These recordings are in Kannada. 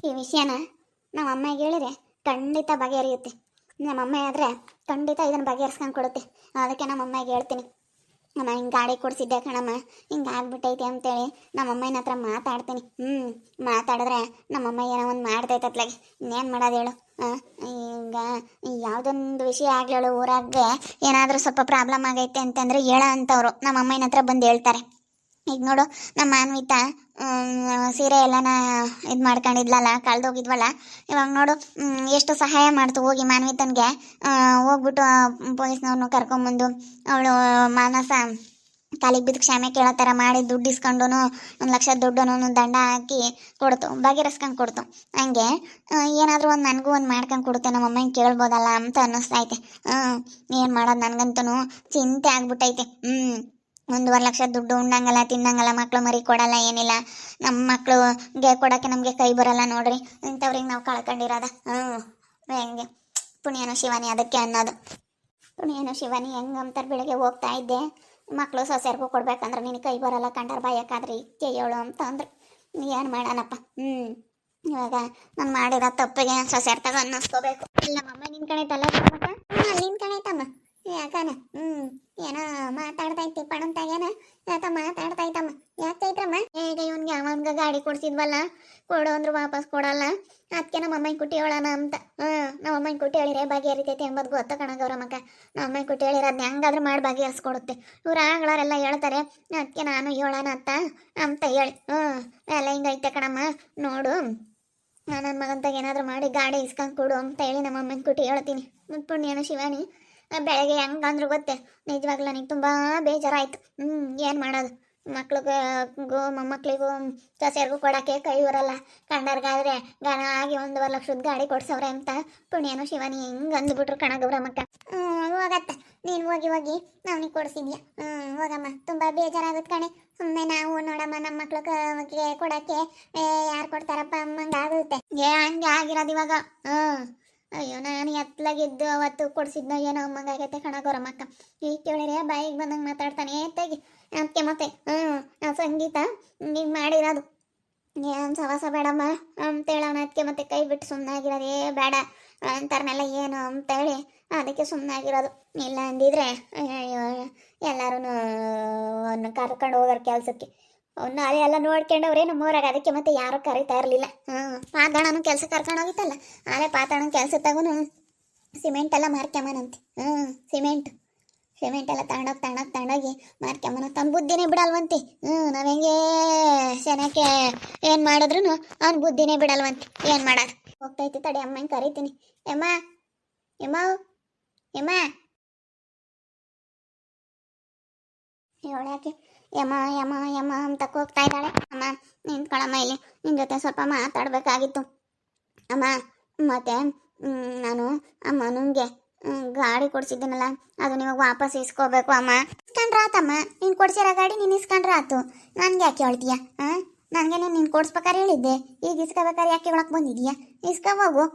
ಈ ವಿಷಯನ ನಮ್ಮ ಅಮ್ಮಗೆ ಹೇಳಿದ್ರೆ ಖಂಡಿತ ಬಗೆಹರಿಯುತ್ತೆ. ನಮ್ಮ ಅಮ್ಮ ಆದ್ರೆ ಖಂಡಿತ ಇದನ್ನು ಬಗೆಹರಿಸ್ಕೊಂಡು ಕೊಡುತ್ತೆ. ಅದಕ್ಕೆ ನಮ್ಮ ಅಮ್ಮಗೆ ಹೇಳ್ತೀನಿ, ಅಮ್ಮ ಹಿಂಗೆ ಗಾಡಿ ಕೊಡಿಸಿದ್ದೆ ಕಣಮ್ಮ, ಹಿಂಗೆ ಆಗ್ಬಿಟ್ಟೈತೆ ಅಂತೇಳಿ ನಮ್ಮ ಅಮ್ಮನ ಹತ್ರ ಮಾತಾಡ್ತೀನಿ. ಮಾತಾಡಿದ್ರೆ ನಮ್ಮಮ್ಮ ಏನೋ ಒಂದು ಮಾಡ್ತೈತೆ ಅತ್ಲಾಗೆ. ಇನ್ನೇನು ಮಾಡೋದು ಹೇಳು. ಈಗ ಯಾವುದೊಂದು ವಿಷಯ ಆಗ್ಲೇಳು, ಊರಾಗೆ ಏನಾದರೂ ಸ್ವಲ್ಪ ಪ್ರಾಬ್ಲಮ್ ಆಗೈತೆ ಅಂತಂದರೆ ಹೇಳ ಅಂತವ್ರು ನಮ್ಮ ಅಮ್ಮನ ಹತ್ರ ಬಂದು ಹೇಳ್ತಾರೆ. ಈಗ ನೋಡು, ನಮ್ಮ ಮಾನ್ವಿತ ಸೀರೆ ಎಲ್ಲನ ಇದು ಮಾಡ್ಕೊಂಡಿದ್ಲಲ್ಲ, ಕಳೆದೋಗಿದ್ವಲ್ಲ. ಇವಾಗ ನೋಡು ಎಷ್ಟು ಸಹಾಯ ಮಾಡ್ತು ಹೋಗಿ ಮಾನ್ವಿತನ್ಗೆ. ಹೋಗ್ಬಿಟ್ಟು ಪೊಲೀಸ್ನವ್ರನ್ನ ಕರ್ಕೊಂಬಂದು ಅವಳು ಮಾನಸ ಕಾಲಿಗೆ ಬಿದ್ದು ಕ್ಷಮೆ ಕೇಳೋ ಥರ ಮಾಡಿ ದುಡ್ಡು ಇಸ್ಕೊಂಡು 1,00,000 ದುಡ್ಡನ್ನು ದಂಡ ಹಾಕಿ ಕೊಡ್ತು, ಬಗೆಹರಿಸ್ಕೊಂಡು ಕೊಡ್ತು. ಹಂಗೆ ಏನಾದರೂ ಒಂದು ನನಗೂ ಒಂದು ಮಾಡ್ಕೊಂಡು ಕೊಡುತ್ತೆ, ನಮ್ಮ ಅಮ್ಮನ ಕೇಳ್ಬೋದಲ್ಲ ಅಂತ ಅನ್ನಿಸ್ತೈತೆ. ಏನು ಮಾಡೋದು, ನನಗಂತೂ ಚಿಂತೆ ಆಗ್ಬಿಟ್ಟೈತೆ. 1,50,000 ದುಡ್ಡು ಉಣ್ಣಂಗಲ್ಲ ತಿನ್ನಂಗಲ್ಲ, ಮಕ್ಳು ಮರಿ ಕೊಡಲ್ಲ, ಏನಿಲ್ಲ. ನಮ್ಮ ಮಕ್ಳುಗೆ ಕೊಡೋಕ್ಕೆ ನಮಗೆ ಕೈ ಬರಲ್ಲ ನೋಡ್ರಿ. ಇಂಥವ್ರಿಗೆ ನಾವು ಕಳ್ಕೊಂಡಿರೋದ. ಹೆಂಗೆ ಪುಣ್ಯನೋ ಶಿವಾನಿ ಅದಕ್ಕೆ ಅನ್ನೋದು. ಪುಣ್ಯನೋ ಶಿವಾನಿ ಹೆಂಗೆ ಅಂತಾರೆ, ಬೆಳಗ್ಗೆ ಹೋಗ್ತಾ ಇದ್ದೆ, ಮಕ್ಕಳು ಸೊಸೆರ್ಗೂ ಕೊಡ್ಬೇಕಂದ್ರೆ ನಿನಗೆ ಕೈ ಬರಲ್ಲ ಕಂಡರ್ ಬಾಯಕ್ಕಾದ್ರಿ ಕೇಯೋಳು ಅಂತ ಅಂದ್ರೆ ಏನು ಮಾಡೋಣಪ್ಪ. ಇವಾಗ ನಾನು ಮಾಡಿರೋ ತಪ್ಪಿಗೆ ಸೊಸೆರ್ ತಗೋ ಅನ್ನಿಸ್ಕೋಬೇಕು. ಇಲ್ಲ ಮಮ್ಮ ನಿನ್ ಕಣೈತಲ್ಲ ನಿನ್ ಕಣೈತಮ್ಮ ಯಾಕನ ಏನೋ ಮಾತಾಡ್ತೈತಿ ಪಣಂತಾಗೇನ ಯಾಕ ಮಾತಾಡ್ತೈತಮ್ಮ. ಯಾಕೆ ಚೈತ್ರಮ್ಮ ಈಗ ಇವನ್ಗೆ ಅವನ್ಗ ಗಾಡಿ ಕೊಡ್ಸಿದ್ವಲ್ಲ, ಕೊಡು ಅಂದ್ರು ವಾಪಸ್ ಕೊಡಲ್ಲ. ಅದಕ್ಕೆ ನಮ್ಮ ಅಮ್ಮನ ಕುಟ್ಟಿ ಹೇಳೋಣ ಅಂತ. ನಮ್ಮ ಅಮ್ಮನ ಕುಟ್ಟಿ ಹೇಳಿದ್ರೆ ಬಗೆಹರಿತೈತೆ ಎಂಬುದು ಗೊತ್ತ ಕಣಗೌರಮ್ಮಕ್ಕ. ನಮ್ಮ ಅಮ್ಮನ ಕುಟ್ಟಿ ಹೇಳಿರೋದ್ನ ಹೆಂಗಾದ್ರೂ ಮಾಡಿ ಬಗೆಹರಿಸ್ಕೊಡುತ್ತೆ. ಇವ್ರು ಆಗಳವರೆಲ್ಲ ಹೇಳ್ತಾರೆ, ಅದಕ್ಕೆ ನಾನು ಹೇಳೋಣ ಅಂತ ಹೇಳಿ ಎಲ್ಲ ಹಿಂಗೈತೆ ಕಣಮ್ಮ ನೋಡು, ನನ್ನ ಮಗಂತಾಗ ಏನಾದರೂ ಮಾಡಿ ಗಾಡಿ ಇಸ್ಕೊಂಡು ಕೊಡು ಅಂತ ಹೇಳಿ ನಮ್ಮ ಅಮ್ಮನ ಕುಟ್ಟಿ ಹೇಳ್ತೀನಿ. ಪುಣ್ಯನ ಶಿವಾನಿ ಬೆಳಗ್ಗೆ ಹೆಂಗಂದ್ರು ಗೊತ್ತೆ, ನಿಜವಾಗ್ಲೂ ನನಗೆ ತುಂಬ ಬೇಜಾರಾಯಿತು. ಏನು ಮಾಡೋದು, ಮಕ್ಳಿಗೂ ಮೊಮ್ಮಕ್ಳಿಗೂ ಸೊಸೆಯರ್ಗೂ ಕೊಡೋಕ್ಕೆ ಕೈ ಬರಲ್ಲ, ಕಂಡರ್ಗಾದ್ರೆ ಗಾನ ಆಗಿ 1,50,000 ಗಾಡಿ ಕೊಡ್ಸವ್ರೆ ಅಂತ ಪುಣ್ಯನು ಶಿವಾನಿ ಹೆಂಗೆ ಅಂದ್ಬಿಟ್ರು ಕಣಗೌರಮ್ಮಕ್ಕ. ಹೋಗತ್ತ ನೀನು ಹೋಗಿ ಅವನಿಗೆ ಕೊಡಿಸಿದ್ಯಾ. ಹೋಗಮ್ಮ, ತುಂಬ ಬೇಜಾರಾಗುತ್ತೆ ಕಣೆ. ಸುಮ್ಮನೆ ನಾವು ನೋಡಮ್ಮ ನಮ್ಮ ಮಕ್ಳಿಗೆ ಕೊಡೋಕ್ಕೆ ಯಾರು ಕೊಡ್ತಾರಪ್ಪ ಅಮ್ಮಂಗೆ ಆಗುತ್ತೆ. ಹಂಗೆ ಆಗಿರೋದು ಇವಾಗ. ಅಯ್ಯೋ ನಾನು ಎತ್ತಲಾಗಿದ್ದು ಅವತ್ತು ಕೊಡಿಸಿದ್ನೋ ಏನೋ ಅಮ್ಮಂಗಾಗೈತೆ ಕಣಗೌರಮ್ಮಕ್ಕ. ಈಗ ಕೇಳಿದ್ರೆ ಬಾಯಿಗೆ ಬಂದಂಗೆ ಮಾತಾಡ್ತಾನೆ ತೆಗಿ ಅದಕ್ಕೆ ಮತ್ತೆ ಸಂಗೀತ ಹಿಂಗೆ ಮಾಡಿರೋದು ಏನು ಸವಾಸ ಬೇಡಮ್ಮ ಅಂತೇಳೋಣ. ಅದಕ್ಕೆ ಮತ್ತೆ ಕೈ ಬಿಟ್ಟು ಸುಮ್ಮನಾಗಿರೋದೇ ಬೇಡ ಅಂತಾರನೆಲ್ಲ ಏನು ಅಂತೇಳಿ ಅದಕ್ಕೆ ಸುಮ್ಮನಾಗಿರೋದು. ಇಲ್ಲ ಅಂದಿದ್ರೆ ಅಯ್ಯೋ ಎಲ್ಲರೂ ಕರ್ಕೊಂಡು ಹೋಗೋರು ಕೆಲಸಕ್ಕೆ. ಅವನ್ನ ಎಲ್ಲ ನೋಡ್ಕೊಂಡವ್ರೆ ನಮ್ಮೂರಾಗ, ಅದಕ್ಕೆ ಮತ್ತೆ ಯಾರು ಕರೀತಾ ಇರಲಿಲ್ಲ. ಪಾತಣ್ಣನು ಕೆಲಸ ಕರ್ಕೊಂಡು ಹೋಗಿತ್ತಲ್ಲ, ಆಲೆ ಪಾತಣ್ಣನ ಕೆಲಸ ತಗೊಂಡು ಸಿಮೆಂಟ್ ಎಲ್ಲ ಮಾರ್ಕೊಂಬನಂತೆ. ಸಿಮೆಂಟ್ ಎಲ್ಲ ತಗೊಂಡೋಗಿ ಮಾರ್ಕೊಂಬನ. ತನ್ನ ಬುದ್ಧಿನೇ ಬಿಡಲ್ವಂತೆ. ನಾವು ಹೆಂಗೆ ಶನಕ್ಕೆ ಏನು ಮಾಡಿದ್ರು ಅವ್ನ ಬುದ್ಧಿನೇ ಬಿಡಲ್ವಂತೆ. ಏನು ಮಾಡೋದು, ಹೋಗ್ತೈತಿ ತಡಿ ಅಮ್ಮನ ಕರಿತೀನಿ. ಎಮ್ಮ ಇವಳ್ಯಾಕೆ ಯಮ ಅಂತ ಹೋಗ್ತಾ ಇದ್ದಾಳೆ. ಅಮ್ಮ ನಿಂತ್ಕೊಳಮ್ಮ, ಇಲ್ಲಿ ನಿನ್ನ ಜೊತೆ ಸ್ವಲ್ಪ ಮಾತಾಡಬೇಕಾಗಿತ್ತು. ಅಮ್ಮ ಮತ್ತೆ ನಾನು ಅಮ್ಮನಿಗೆ ಗಾಡಿ ಕೊಡ್ಸಿದ್ದೀನಲ್ಲ, ಅದು ನಿಮಗೆ ವಾಪಸ್ ಇಸ್ಕೋಬೇಕು ಅಮ್ಮ. ಇಸ್ಕೊಂಡ್ರೆ ಆತಮ್ಮ, ನೀನು ಕೊಡ್ಸಿರೋ ಗಾಡಿ ನೀನು ಇಸ್ಕೊಂಡ್ರೆ ಆತು. ನನಗೆ ಯಾಕೆ ಹೇಳ್ತೀಯ? ನನಗೆ ನೀನು ಕೊಡ್ಸ್ಬೇಕಾರೆ ಹೇಳಿದ್ದೆ, ಈಗ ಇಸ್ಕೋಬೇಕಾರೆ ಯಾಕೆ ಹೇಳಕ್ಕೆ ಬಂದಿದೀಯಾ? ಇಸ್ಕೋಬೋಗು,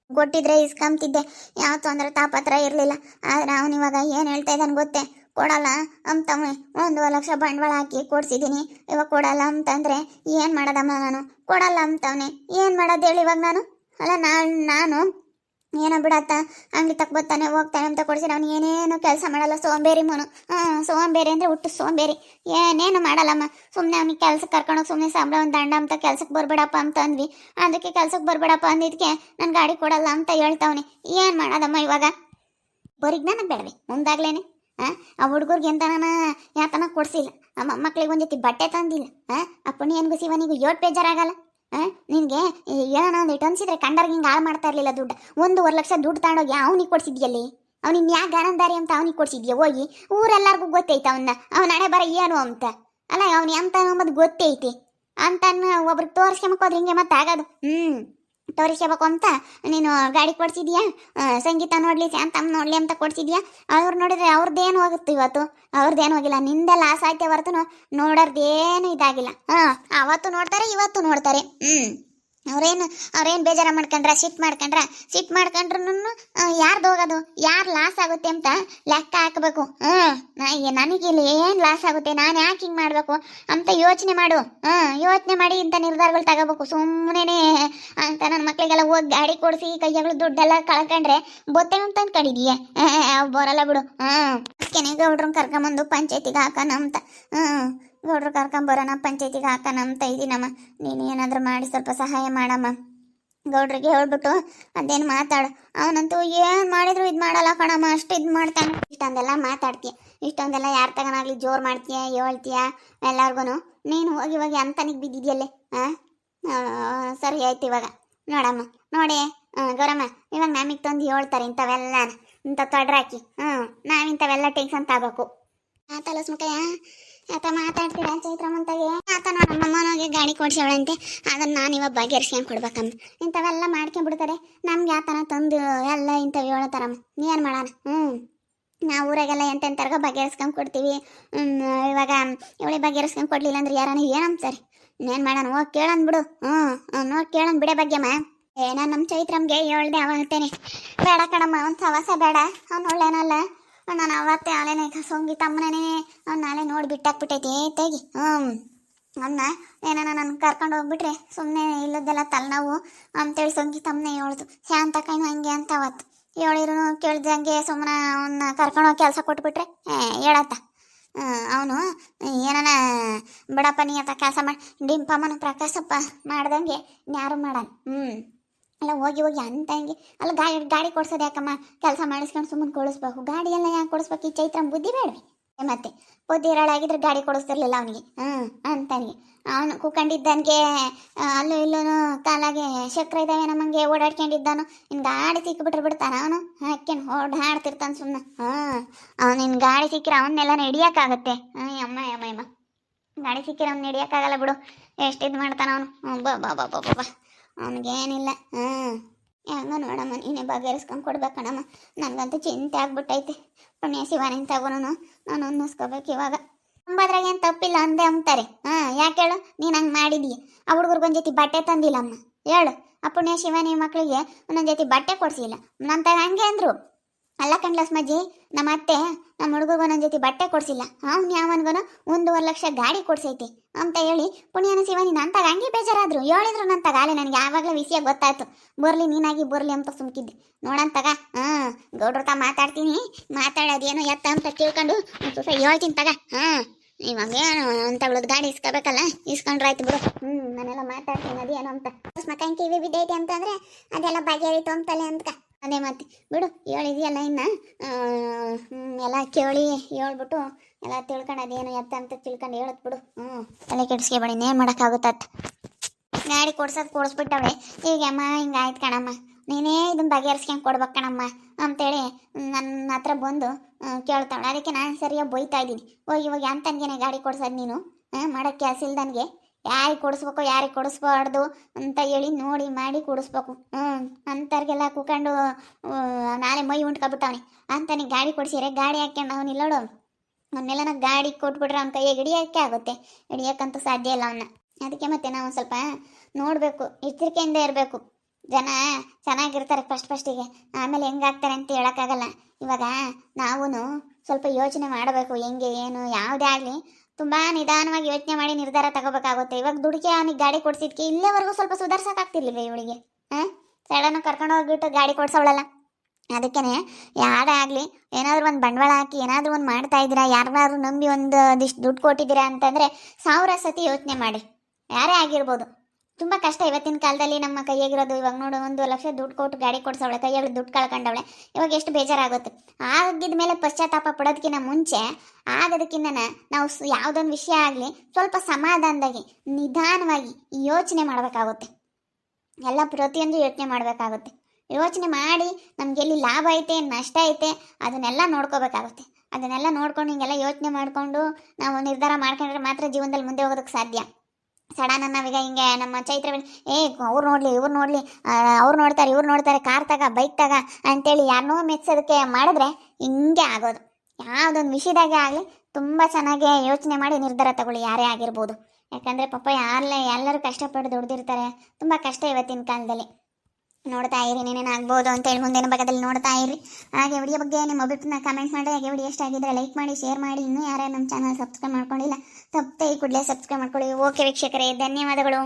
ಕೊಟ್ಟಿದ್ರೆ ಇಸ್ಕೊಂತಿದ್ದೆ, ಯಾವ ತೊಂದರೆ ತಾಪತ್ರ ಇರಲಿಲ್ಲ. ಆದರೆ ಅವನು ಇವಾಗ ಏನು ಹೇಳ್ತಾ ಇದ್ದಾನೆ ಗೊತ್ತೇ, ಕೊಡಲ್ಲ ಅಂತಮ್ಮ. 1,00,000 ಬಂಡವಾಳ ಹಾಕಿ ಕೊಡ್ಸಿದ್ದೀನಿ, ಇವಾಗ ಕೊಡಲ್ಲ ಅಂತಂದರೆ ಏನು ಮಾಡೋದಮ್ಮ? ನಾನು ಕೊಡಲ್ಲ ಅಂತವನೆ, ಏನು ಮಾಡೋದು ಹೇಳಿ ಇವಾಗ ನಾನು? ಅಲ್ಲ ನಾನು ಏನೋ ಬಿಡತ್ತ, ಅಂಗಡಿ ತಕ್ಕ ಬರ್ತಾನೆ ಹೋಗ್ತಾನೆ ಅಂತ ಕೊಡ್ಸಿದ್ರೆ ಅವ್ನು ಏನೇನು ಕೆಲಸ ಮಾಡಲ್ಲ, ಸೋಂಬೇರಿ ಮನು. ಸೋಂಬೇರಿ ಅಂದರೆ ಹುಟ್ಟು ಸೋಂಬೇರಿ, ಏನೇನು ಮಾಡಲ್ಲಮ್ಮ. ಸುಮ್ಮನೆ ಅವ್ನಿಗೆ ಕೆಲ್ಸಕ್ಕೆ ಕರ್ಕೊಂಡೋಗಿ ಸುಮ್ಮನೆ ಸಂಬಳ ಒಂದು ದಂಡ ಅಂತ ಕೆಲ್ಸಕ್ಕೆ ಬರ್ಬೇಡಪ್ಪ ಅಂತ ಅಂದ್ವಿ. ಅದಕ್ಕೆ ಕೆಲ್ಸಕ್ಕೆ ಬರ್ಬೇಡಪ್ಪ ಅಂದಿದ್ದಕ್ಕೆ ನಾನು ಗಾಡಿ ಕೊಡಲ್ಲ ಅಂತ ಹೇಳ್ತಾವನೆ. ಏನು ಮಾಡೋದಮ್ಮ ಇವಾಗ? ಬರೀಗ್ ನನಗೆ ಬೇಡವೆ ಮುಂದಾಗ್ಲೇನೆ. ಆ ಹುಡುಗರಿಗೆ ಎಂತನ ಯಾತನ ಕೊಡ್ಸಿಲ್ಲ, ಆ ಮಕ್ಕಳಿಗೆ ಒಂದು ಜೊತೆ ಬಟ್ಟೆ ತಂದಿಲ್ಲ. ಆ ಪುಣ್ಯನಿಗೂ ಶಿವನಿಗೂ ಯೋಟ್ ಬೇಜಾರಾಗಲ್ಲ. ನಿನಗೆ ಏನೋ ಒಂದು ಇಟ್ಟು ಅನ್ಸಿದ್ರೆ ಕಂಡರ್ಗೆ ಹಿಂಗೆ ಹಾಳು ಮಾಡ್ತಾ ಇರಲಿಲ್ಲ ದುಡ್ಡು. 1,50,000 ದುಡ್ಡು ತಗೊಂಡೋಗಿ ಅವನಿಗೆ ಕೊಡ್ಸಿದ್ಯಲ್ಲಿ, ಅವ್ನಿಗೆ ಯಾಕೆ ಗಾನಂದಾರಿ ಅಂತ ಅವನಿಗೆ ಕೊಡ್ಸಿದ್ಯಾ? ಹೋಗಿ ಊರೆಲ್ಲರಿಗೂ ಗೊತ್ತೈತೆ ಅವನ ಹಣೆ ಬರ ಏನು ಅಂತ. ಅಲ್ಲ ಅವನು ಎಂತ ಅಂಬದು ಗೊತ್ತೈತಿ ಅಂತ ಒಬ್ರಿಗೆ ತೋರಿಸ್ಕೊಂಬಕೋದ್ರೆ ಹಿಂಗೆ ಮತ್ತೆ ಆಗೋದು. ತೋರಿಸ್ಕೋಬೇಕು ಅಂತ ನೀನು ಗಾಡಿ ಕೊಡ್ಸಿದ್ಯಾ, ಸಂಗೀತ ನೋಡ್ಲಿ ಶಾಂತಮ್ಮ ನೋಡ್ಲಿ ಅಂತ ಕೊಡ್ಸಿದ್ಯಾ. ಅವ್ರು ನೋಡಿದ್ರೆ ಅವ್ರದ್ದೇನು ಹೋಗುತ್ತೆ ಇವತ್ತು? ಅವ್ರದ್ದೇನು ಹೋಗಿಲ್ಲ, ನಿಂದೆ ಲಾಸ್ ಆಯ್ತೆ ಹೊರತು ನೋಡೋರ್ದೇನು ಇದಾಗಿಲ್ಲ. ಅವತ್ತು ನೋಡ್ತಾರೆ ಇವತ್ತು ನೋಡ್ತಾರೆ. ಅವ್ರೇನು ಬೇಜಾರ ಸಿಟ್ಟು ಮಾಡ್ಕೊಂಡ್ರು ಯಾರ್ದು ಹೋಗೋದು, ಯಾರು ಲಾಸ್ ಆಗುತ್ತೆ ಅಂತ ಲೆಕ್ಕ ಹಾಕಬೇಕು. ನನಗಿಲ್ಲಿ ಏನು ಲಾಸ್ ಆಗುತ್ತೆ, ನಾನು ಯಾಕೆ ಹಿಂಗೆ ಮಾಡಬೇಕು ಅಂತ ಯೋಚನೆ ಮಾಡು. ಯೋಚನೆ ಮಾಡಿ ಇಂಥ ನಿರ್ಧಾರಗಳು ತಗೋಬೇಕು. ಸುಮ್ಮನೆ ಮಕ್ಳಿಗೆಲ್ಲ ಹೋಗಿ ಗಾಡಿ ಕೊಡಿಸಿ ಕೈಯಾಗಳು ದುಡ್ಡೆಲ್ಲ ಕಳ್ಕೊಂಡ್ರೆ ಬೊತ್ತೇನು ಅಂತ ಅನ್ಕೊಂಡಿದೀಯ ಬರಲ್ಲ ಬಿಡು. ಅದಕ್ಕೆ ಗೌಡ್ರನ್ನ ಕರ್ಕೊಂಬಂದು ಪಂಚಾಯತಿಗೆ ಹಾಕೋಣ. ಗೌಡ್ರು ಕರ್ಕೊಂಬರೋಣ ಪಂಚಾಯತಿಗೆ ಹಾಕೋಣ ಅಂತ ಇದೀನಮ್ಮ. ನೀನು ಏನಾದರೂ ಮಾಡಿ ಸ್ವಲ್ಪ ಸಹಾಯ ಮಾಡಮ್ಮ. ಗೌಡ್ರಿಗೆ ಹೇಳ್ಬಿಟ್ಟು ಅದೇನು ಮಾತಾಡು. ಅವನಂತೂ ಏನು ಮಾಡಿದ್ರು ಇದು ಮಾಡಲ್ಲ ಕಣಮ್ಮ, ಅಷ್ಟು ಇದು ಮಾಡ್ತಾನೆ. ಇಷ್ಟೊಂದೆಲ್ಲ ಮಾತಾಡ್ತೀಯ, ಇಷ್ಟೊಂದೆಲ್ಲ ಯಾರ ತಗನಾಗ್ಲಿ ಜೋರು ಮಾಡ್ತೀಯ, ಹೇಳ್ತೀಯ ಎಲ್ಲಾರ್ಗು. ನೀನು ಹೋಗಿ ಅಂತನಿಗೆ ಬಿದ್ದಿದ್ಯಲ್ಲೇ. ಸರಿ ಆಯ್ತು. ಇವಾಗ ನೋಡಮ್ಮ, ನೋಡಿ ಗೌರಮ್ಮ, ಇವಾಗ ನಮಗೆ ತಂದು ಹೇಳ್ತಾರೆ ಇಂಥವೆಲ್ಲ, ಇಂಥ ತೊಡ್ರಾಕಿ. ನಾವಿಂಥವೆಲ್ಲ ಟೆನ್ಷನ್ ತಗೋಬೇಕು. ಆತಲ್ಲ ಸುಮಕಯ್ಯ, ಆತ ಮಾತಾಡ್ತೀರ ಚೈತ್ರಮ್ಮಂತಾಗೆ. ಆತ ನಮ್ಮಮ್ಮನಿಗೆ ಗಾಡಿ ಕೊಡ್ಸವಳಂತೆ, ಅದನ್ನು ನಾನು ಇವಾಗ ಬಗೆಹರಿಸ್ಕೊಂಡು ಕೊಡ್ಬೇಕಮ್ಮ. ಇಂಥವೆಲ್ಲ ಮಾಡ್ಕೊಂಡ್ಬಿಡ್ತಾರೆ. ನಮ್ಗೆ ಆತನ ತಂದು ಎಲ್ಲ ಇಂಥವು ಹೇಳ್ತಾರಮ್ಮ. ಏನು ಮಾಡೋಣ? ನಾವು ಊರಾಗೆಲ್ಲ ಎಂತೆಂಥರ್ಗ ಬಗೆಹರಿಸ್ಕೊಂಡು ಕೊಡ್ತೀವಿ. ಇವಾಗ ಇವಳಿ ಬಗೆಹರಿಸ್ಕೊಂಡು ಕೊಡ್ಲಿಲ್ಲ ಅಂದ್ರೆ ಯಾರನ್ನ ಏನಂತಾರೆ? ಇನ್ನೇನು ಮಾಡೋಣ? ಹೋಗಿ ಕೇಳೋಣ ಬಿಡು. ನೋಡಿ ಕೇಳೋಣ ಬಿಡೆ ಬಗ್ಗೆಮ್ಮ. ನಾನು ನಮ್ಮ ಚೈತ್ರಮ್ಗೆ ಹೇಳ್ದೆ ಅವತ್ತೇನೆ, ಬೇಡ ಕಣಮ್ಮ, ಒಂದು ಸವಾಸ ಬೇಡ, ಅವ್ನು ಒಳ್ಳೆನಲ್ಲ. ನಾನು ಅವತ್ತೇ ಆಳೆನೇ ಸಂಗೀತಮ್ಮನೇ ಅವ್ನು ನಾಳೆ ನೋಡಿ ಬಿಟ್ಟಾಕ್ಬಿಟ್ಟೈತಿ ತೆಗಿ. ಅವನ್ನ ಏನಾನ ನಾನು ಕರ್ಕೊಂಡು ಹೋಗ್ಬಿಟ್ರೆ ಸುಮ್ಮನೆ ಇಲ್ಲದೆಲ್ಲ ತಲೆನೋವು ಅಂತೇಳಿ ಸಂಗೀತಮ್ಮನೇ ಹೇಳ್ದು. ಶಾಂತ ಕೈನು ಹಂಗೆ ಅಂತ ಅವತ್ತು ಹೇಳಿರು ಕೇಳ್ದಂಗೆ ಸುಮ್ಮನೆ ಅವನ್ನ ಕರ್ಕೊಂಡೋಗಿ ಕೆಲಸ ಕೊಟ್ಬಿಟ್ರೆ ಹೇಳತ್ತ ಅವನು ಏನಾನ ಬಿಡಪ್ಪ ನೀ ಅಂತ ಕೆಲಸ ಮಾಡಿ ಡಿಂಪಮ್ಮನ ಪ್ರಕಾಶಪ್ಪ ಮಾಡ್ದಂಗೆ ಯಾರು ಮಾಡಲ್ಲ. ಅಲ್ಲ ಹೋಗಿ ಅಂತ ಹಂಗೆ ಅಲ್ಲ ಗಾಡಿ ಕೊಡ್ಸೋದು ಯಾಕಮ್ಮ? ಕೆಲಸ ಮಾಡಿಸ್ಕೊಂಡು ಸುಮ್ಮನೆ ಕೊಡಿಸ್ಬೇಕು. ಗಾಡಿ ಎಲ್ಲ ಯಾಕೆ ಕೊಡಿಸ್ಬೇಕು? ಈ ಚೈತ್ರಮ್ಮ ಬುದ್ಧಿ ಬೇಡವೆ ಮತ್ತೆ? ಬುದ್ಧಿ ಇರೋಳಾಗಿದ್ರೆ ಗಾಡಿ ಕೊಡಿಸ್ತಿರ್ಲಿಲ್ಲ ಅವನಿಗೆ. ಅಂತನಿಗೆ ಅವನು ಕೂಕೊಂಡಿದ್ದನ್ಗೆ ಅಲ್ಲೂ ಇಲ್ಲೂ ಕಾಲಾಗೆ ಚಕ್ರ ಇದ್ದಾವೆ ನಮ್ಮಂಗೆ ಓಡಾಡ್ಕೊಂಡಿದ್ದಾನು. ಇನ್ನು ಗಾಡಿ ಸಿಕ್ಕಿಬಿಟ್ರೆ ಬಿಡ್ತಾನ ಅವನು? ಹಾಕ್ಯಂಡು ಓಡಾಡ್ತಿರ್ತಾನೆ ಸುಮ್ಮನೆ. ಅವನು ಇನ್ನು ಗಾಡಿ ಸಿಕ್ಕಿರ ಅವನ್ನೆಲ್ಲ ಹಿಡಿಯೋಕ್ಕಾಗತ್ತೆ? ಅಮ್ಮ ಗಾಡಿ ಸಿಕ್ಕಿರ ಅವ್ನು ಹಿಡಿಯೋಕ್ಕಾಗಲ್ಲ ಬಿಡು. ಎಷ್ಟು ಇದು ಮಾಡ್ತಾನ ಅವನು. ಬಾ ಅವನಿಗೇನಿಲ್ಲ. ಹೆಂಗ ನೋಡಮ್ಮ, ನೀನೇ ಬಗೆಹರಿಸ್ಕೊಂಡು ಕೊಡ್ಬೇಕಣಮ್ಮ. ನನಗಂತೂ ಚಿಂತೆ ಆಗ್ಬಿಟ್ಟೈತೆ. ಪುಣ್ಯ ಶಿವನಿಂದ ತಗೋನು ನಾನು ಅನ್ನಿಸ್ಕೋಬೇಕು ಇವಾಗ. ಅಂಬದ್ರಾಗ ಏನು ತಪ್ಪಿಲ್ಲ ಅಂದೆ ಅಂತಾರೆ. ಯಾಕೆ ಹೇಳು? ನೀನು ಹಂಗೆ ಮಾಡಿದೀಯ. ಆ ಹುಡುಗರ್ಗೊಂದು ಜೊತೆ ಬಟ್ಟೆ ತಂದಿಲ್ಲಮ್ಮ ಹೇಳು. ಆ ಪುಣ್ಯ ಶಿವನಿ ಮಕ್ಕಳಿಗೆ ಒಂದೊಂದು ಜೊತೆ ಬಟ್ಟೆ ಕೊಡಿಸಿಲ್ಲ. ನಂತಾಗ ಹಂಗೆ ಅಂದರು. ಅಲ್ಲ ಕಣ್ಲಸ್ಮಜ್ಜಿ, ನಮ್ಮ ಅತ್ತೆ ನಮ್ಮ ಹುಡುಗಗೂ ಒಂದೊಂದು ಜೊತೆ ಬಟ್ಟೆ ಕೊಡಿಸಿಲ್ಲ. ಅವ್ನು ಯಾವನ್ಗೂ 1.5 ಲಕ್ಷ ಗಾಡಿ ಕೊಡ್ಸೈತಿ ಅಂತ ಹೇಳಿ ಪುಣ್ಯನ ಶಿವನಿ ನಂತಾಗ ಹಂಗೆ ಬೇಜಾರಾದ್ರು. ಹೇಳಿದ್ರು ನಂತಾಗ ಅಲ್ಲೇ ನನಗೆ ಯಾವಾಗಲೂ ವಿಷಯ ಗೊತ್ತಾಯ್ತು. ಬರ್ಲಿ ನೀನಾಗಿ ಬರ್ಲಿ ಅಂತ ಸುಮ್ಕಿದ್ದೆ. ನೋಡಂತಾಗ ಗೌಡ್ರತ ಮಾತಾಡ್ತೀನಿ, ಮಾತಾಡೋದೇನು ಎತ್ತ ಅಂತ ತಿಳ್ಕೊಂಡು ಸ್ವಲ್ಪ ಹೇಳ್ತೀನಿ ತಗ. ಇವಾಗ ಏನು ಅಂತಗಳದ್ದು ಗಾಡಿ ಇಸ್ಕೋಬೇಕಲ್ಲ, ಇಸ್ಕೊಂಡ್ರಾಯ್ತು ಬಿಡು. ನಾನೆಲ್ಲ ಮಾತಾಡ್ತೀನಿ ಅದೇನು ಅಂತ. ಮಕ್ಕಂಗೆ ಕಿವಿ ಬಿದ್ದೈತೆ ಅಂತಂದರೆ ಅದೆಲ್ಲ ಬಗೆಹರಿತು ಅಂತಲೇ ಅಂತ. ಅದೇ ಮತ್ತೆ ಬಿಡು, ಹೇಳಿದೆಯಲ್ಲ ಇನ್ನು ಎಲ್ಲ ಕೇಳಿ ಹೇಳ್ಬಿಟ್ಟು ಎಲ್ಲ ತಿಳ್ಕೊಂಡು ಅದೇನು ಎತ್ತ ಅಂತ ತಿಳ್ಕೊಂಡು ಹೇಳತ್ ಬಿಡು. ತಲೆ ಕೆಡಿಸ್ಕೊಬೇಡಿ, ಇನ್ನೇನು ಮಾಡೋಕ್ಕಾಗುತ್ತತ್. ಗಾಡಿ ಕೊಡಿಸ್ಬಿಟ್ಟವಳೆ. ಈಗ ಅಮ್ಮ ಹಿಂಗಾಯ್ತು ಕಣಮ್ಮ, ನೀನೇ ಇದನ್ನ ಬಗೆಹರಿಸ್ಕೊಂಡು ಕೊಡ್ಬೇಕು ಕಣಮ್ಮ ಅಂತೇಳಿ ನನ್ನ ಹತ್ರ ಬಂದು ಕೇಳ್ತಾವಳೆ. ಅದಕ್ಕೆ ನಾನು ಸರಿಯಾಗಿ ಬೈತಾ ಇದ್ದೀನಿ. ಇವಾಗ ಅಂತನ್ಗೇನೆ ಗಾಡಿ ಕೊಡ್ಸೋದು ನೀನು? ಮಾಡೋಕ್ಕೆ ಕೆಲಸ ಇಲ್ದನ್ಗೆ ಯಾರಿಗೆ ಕೊಡಿಸ್ಬೇಕು ಯಾರಿಗೆ ಕೊಡಿಸ್ಬಾರ್ದು ಅಂತ ಹೇಳಿ ನೋಡಿ ಮಾಡಿ ಕೊಡಿಸ್ಬೇಕು. ಅಂಥವ್ರಿಗೆಲ್ಲ ಕೂಕೊಂಡು ನಾಳೆ ಮೈ ಉಂಟ್ಕೊಬಿಟ್ಟವನಿ ಅಂತಾನೆ. ಗಾಡಿ ಕೊಡಿಸಿರೆ ಗಾಡಿ ಹಾಕ್ಯಂಡು ಅವನು ಇಲ್ಲೋಡು, ಅವನ್ನೆಲ್ಲ ಗಾಡಿ ಕೊಟ್ಬಿಟ್ರೆ ಅವ್ನ ಕೈಯಾಗ ಹಿಡಿಯೋಕ್ಕೆ ಆಗುತ್ತೆ? ಹಿಡಿಯೋಕ್ಕಂತೂ ಸಾಧ್ಯ ಇಲ್ಲ ಅವನ್ನ. ಅದಕ್ಕೆ ಮತ್ತೆ ನಾವು ಸ್ವಲ್ಪ ನೋಡಬೇಕು, ಎಚ್ಚರಿಕೆಯಿಂದ ಇರಬೇಕು. ಜನ ಚೆನ್ನಾಗಿರ್ತಾರೆ ಫಸ್ಟಿಗೆ, ಆಮೇಲೆ ಹೆಂಗಾಗ್ತಾರೆ ಅಂತ ಹೇಳೋಕ್ಕಾಗಲ್ಲ. ಇವಾಗ ನಾವು ಸ್ವಲ್ಪ ಯೋಚನೆ ಮಾಡಬೇಕು, ಹೆಂಗೆ ಏನು ಯಾವುದೇ ಆಗಲಿ ತುಂಬ ನಿಧಾನವಾಗಿ ಯೋಚನೆ ಮಾಡಿ ನಿರ್ಧಾರ ತಗೋಬೇಕಾಗುತ್ತೆ. ಇವಾಗ ದುಡುಕಿ ಅವನಿಗೆ ಗಾಡಿ ಕೊಡ್ಸಿದ್ಕೆ ಇಲ್ಲೇವರೆಗೂ ಸ್ವಲ್ಪ ಸುಧಾರ್ಸೋಕ್ಕಾಗ್ತಿರ್ಲಿಲ್ಲ ಇವಳಿಗೆ. ಸಡನ್ನು ಕರ್ಕೊಂಡು ಹೋಗ್ಬಿಟ್ಟು ಗಾಡಿ ಕೊಡ್ಸವಳಲ್ಲ. ಅದಕ್ಕೇ ಯಾರೇ ಆಗಲಿ ಏನಾದರೂ ಒಂದು ಬಂಡವಾಳ ಹಾಕಿ ಏನಾದರೂ ಒಂದು ಮಾಡ್ತಾ ಇದ್ದೀರಾ, ಯಾರು ನಂಬಿ ಒಂದಿಷ್ಟು ದುಡ್ಡು ಕೊಟ್ಟಿದ್ದೀರಾ ಅಂತಂದರೆ 1000 ಸತಿ ಯೋಚನೆ ಮಾಡಿ. ಯಾರೇ ಆಗಿರ್ಬೋದು, ತುಂಬ ಕಷ್ಟ ಇವತ್ತಿನ ಕಾಲದಲ್ಲಿ ನಮ್ಮ ಕೈಯಾಗಿರೋದು. ಇವಾಗ ನೋಡು, 1 ಲಕ್ಷ ದುಡ್ಡು ಕೊಟ್ಟು ಗಾಡಿ ಕೊಡ್ಸವಳೆ, ಕೈಯಾಗ ದುಡ್ಡು ಕಳ್ಕೊಂಡವಳೆ. ಇವಾಗ ಎಷ್ಟು ಬೇಜಾರಾಗುತ್ತೆ. ಆಗಿದ ಮೇಲೆ ಪಶ್ಚಾತ್ತಾಪ ಪಡೋದಕ್ಕಿಂತ ಮುಂಚೆ ಆಗೋದಕ್ಕಿಂತ ನಾವು ಯಾವುದೊಂದು ವಿಷಯ ಆಗಲಿ ಸ್ವಲ್ಪ ಸಮಾಧಾನದಾಗಿ ನಿಧಾನವಾಗಿ ಯೋಚನೆ ಮಾಡಬೇಕಾಗುತ್ತೆ. ಎಲ್ಲ ಪ್ರತಿಯೊಂದು ಯೋಚನೆ ಮಾಡಬೇಕಾಗುತ್ತೆ. ಯೋಚನೆ ಮಾಡಿ ನಮ್ಗೆ ಎಲ್ಲಿ ಲಾಭ ಐತೆ ನಷ್ಟ ಐತೆ ಅದನ್ನೆಲ್ಲ ನೋಡ್ಕೋಬೇಕಾಗುತ್ತೆ. ಅದನ್ನೆಲ್ಲ ನೋಡ್ಕೊಂಡು ಹಿಂಗೆಲ್ಲ ಯೋಚನೆ ಮಾಡಿಕೊಂಡು ನಾವು ನಿರ್ಧಾರ ಮಾಡ್ಕೊಂಡ್ರೆ ಮಾತ್ರ ಜೀವನದಲ್ಲಿ ಮುಂದೆ ಹೋಗೋದಕ್ಕೆ ಸಾಧ್ಯ. ಸಡನ್ ನಾವೀಗ ಹಿಂಗೆ ನಮ್ಮ ಚೈತ್ರ ಅವ್ರು ನೋಡಲಿ ಇವ್ರು ನೋಡಲಿ, ಅವ್ರು ನೋಡ್ತಾರೆ ಇವ್ರು ನೋಡ್ತಾರೆ, ಕಾರ್ ತಗ ಬೈಕ್ ತಗ ಅಂತೇಳಿ ಯಾರನ್ನೋ ಮೆಚ್ಚೋದಕ್ಕೆ ಮಾಡಿದ್ರೆ ಹಿಂಗೆ ಆಗೋದು. ಯಾವುದೊಂದು ವಿಷಯದಾಗೆ ಆಗಲಿ ತುಂಬ ಚೆನ್ನಾಗಿ ಯೋಚನೆ ಮಾಡಿ ನಿರ್ಧಾರ ತಗೊಳ್ಳಿ, ಯಾರೇ ಆಗಿರ್ಬೋದು. ಯಾಕಂದರೆ ಪಾಪ ಎಲ್ಲರೂ ಕಷ್ಟಪಟ್ಟು ದುಡ್ದಿರ್ತಾರೆ. ತುಂಬ ಕಷ್ಟ ಇವತ್ತಿನ ಕಾಲದಲ್ಲಿ. ನೋಡ್ತಾ ಇರಿ, ಏನೇನು ಆಗ್ಬೋದು ಅಂತೇಳಿ ಮುಂದಿನ ಭಾಗದಲ್ಲಿ ನೋಡ್ತಾ ಇರಿ. ಹಾಗೆ ವಿಡಿಯೋ ಬಗ್ಗೆ ನಿಮ್ಮ ಅಭಿಪ್ರಾಯ ಕಮೆಂಟ್ ಮಾಡಿ. ಹಾಗೆ ವಿಡಿಯೋ ಇಷ್ಟ ಆಗಿದ್ದರೆ ಲೈಕ್ ಮಾಡಿ, ಶೇರ್ ಮಾಡಿ. ಇನ್ನೂ ಯಾರೇ ನಮ್ಮ ಚಾನಲ್ ಸಬ್ಸ್ಕ್ರೈಬ್ ಮಾಡ್ಕೊಂಡಿಲ್ಲ ತಪ್ಪದೆ ಈ ಕೂಡಲೇ ಸಬ್ಸ್ಕ್ರೈಬ್ ಮಾಡ್ಕೊಳ್ಳಿ. ಓಕೆ ವೀಕ್ಷಕರೇ, ಧನ್ಯವಾದಗಳು.